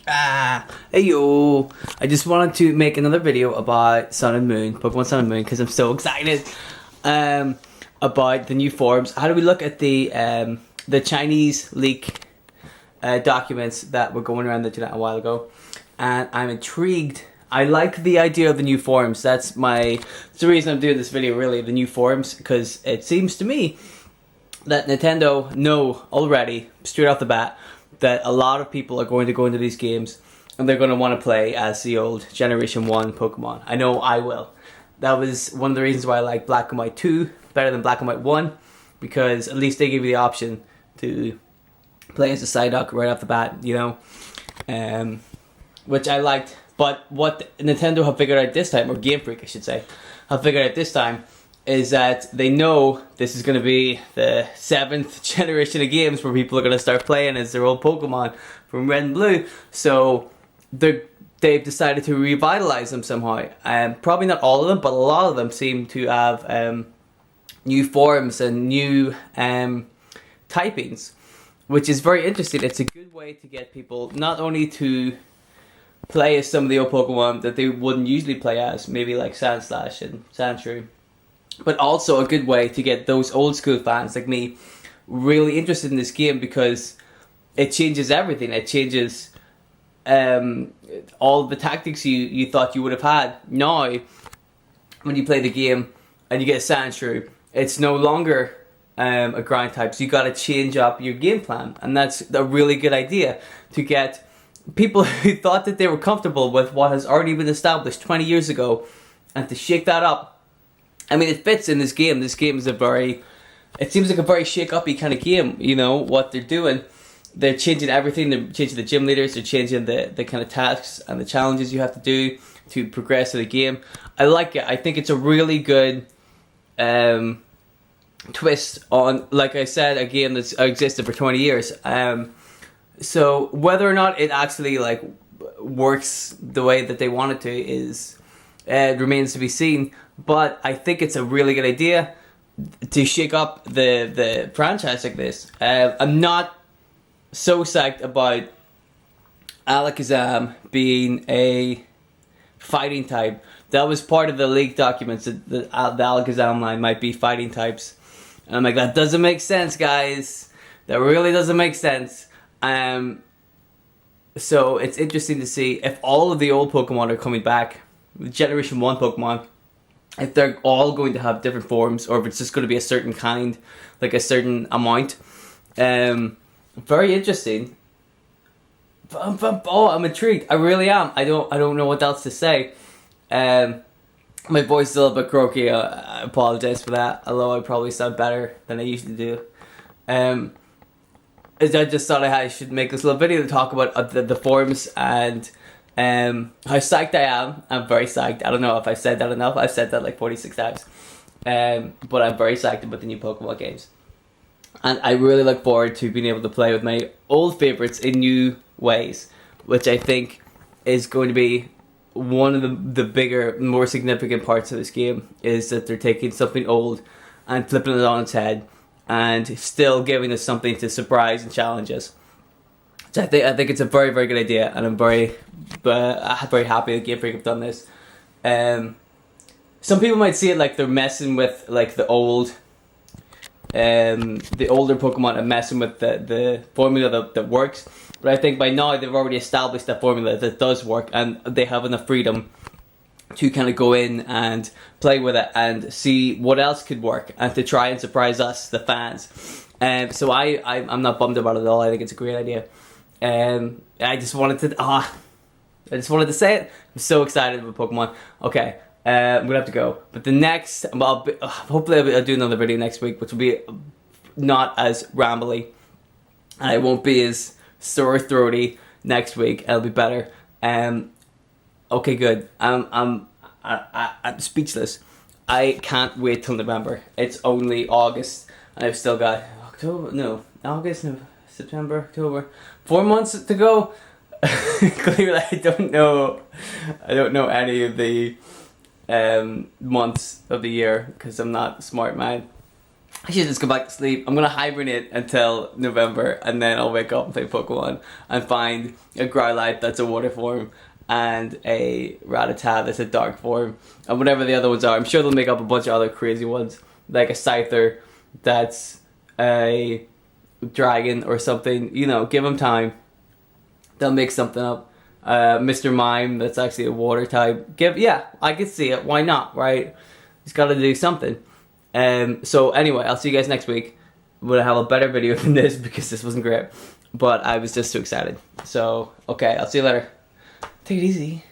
Hey yo! I just wanted to make another video about Sun and Moon, Pokemon Sun and Moon, because I'm so excited about the new forms. How do we look at the Chinese leak documents that were going around the internet a while ago, and I'm intrigued. I like the idea of the new forms. That's the reason I'm doing this video, really, the new forms, because it seems to me that Nintendo know already, straight off the bat, that a lot of people are going to go into these games and they're going to want to play as the old Generation 1 Pokemon. I know I will. That was one of the reasons why I like Black and White 2 better than Black and White 1, because at least they give you the option to play as a Psyduck right off the bat, you know, which I liked. But what Nintendo have figured out this time, or Game Freak I should say, have figured out this time, is that they know this is going to be the 7th generation of games where people are going to start playing as their old Pokemon from Red and Blue. So they've decided to revitalize them somehow. Probably not all of them, but a lot of them seem to have new forms and new typings, which is very interesting. It's a good way to get people not only to play as some of the old Pokemon that they wouldn't usually play as, maybe like Sandslash and Sandshrew, but also a good way to get those old school fans like me really interested in this game, because it changes everything. It changes all the tactics you thought you would have had. Now, when you play the game and you get a Sandshrew, it's no longer a ground type, so you got to change up your game plan, and that's a really good idea to get people who thought that they were comfortable with what has already been established 20 years ago, and to shake that up. I mean, it fits in this game. This game is it seems like a very shake-uppy kind of game, you know, what they're doing. They're changing everything. They're changing the gym leaders. They're changing the kind of tasks and the challenges you have to do to progress in the game. I like it. I think it's a really good twist on, like I said, a game that's existed for 20 years. So whether or not it actually like works the way that they want it to is remains to be seen. But I think it's a really good idea to shake up the franchise like this. I'm not so psyched about Alakazam being a fighting type. That was part of the leaked documents, that the Alakazam line might be fighting types. And I'm like, that doesn't make sense, guys. That really doesn't make sense. So it's interesting to see if all of the old Pokemon are coming back, the Generation 1 Pokemon, if they're all going to have different forms, or if it's just going to be a certain kind, like a certain amount. Very interesting. I'm intrigued. I really am. I don't know what else to say. My voice is a little bit croaky. I apologize for that, although I probably sound better than I usually do. I just thought I should make this little video to talk about the forms and how psyched I am. I'm very psyched. I don't know if I've said that enough. I've said that like 46 times. But I'm very psyched about the new Pokemon games. And I really look forward to being able to play with my old favourites in new ways, which I think is going to be one of the bigger, more significant parts of this game, is that they're taking something old and flipping it on its head and still giving us something to surprise and challenge us. So I think it's a very, very good idea, and I'm very happy that Game Freak have done this. Some people might see it like they're messing with like the older Pokemon and messing with the formula that works. But I think by now they've already established a formula that does work, and they have enough freedom to kind of go in and play with it and see what else could work, and to try and surprise us, the fans. So I'm not bummed about it at all. I think it's a great idea. I just wanted to say it. I'm so excited about Pokemon. Okay, I'm gonna have to go. But the next, hopefully I'll do another video next week, which will be not as rambly, and I won't be as sore throaty next week. It'll be better. Okay, good. I'm speechless. I can't wait till November. It's only August, and I've still got September, October, 4 months to go. Clearly, I don't know any of the months of the year, because I'm not a smart man. I should just go back to sleep. I'm gonna hibernate until November, and then I'll wake up and play Pokemon and find a Growlithe that's a water form and a Rattata that's a dark form, and whatever the other ones are. I'm sure they'll make up a bunch of other crazy ones, like a Scyther that's a dragon or something. You know, give them time. They'll make something up. Mr. Mime that's actually a water type. Yeah, I could see it. Why not, right? He's got to do something. So anyway, I'll see you guys next week. We'll have a better video than this because this wasn't great. But I was just too excited. So, okay, I'll see you later. Take it easy.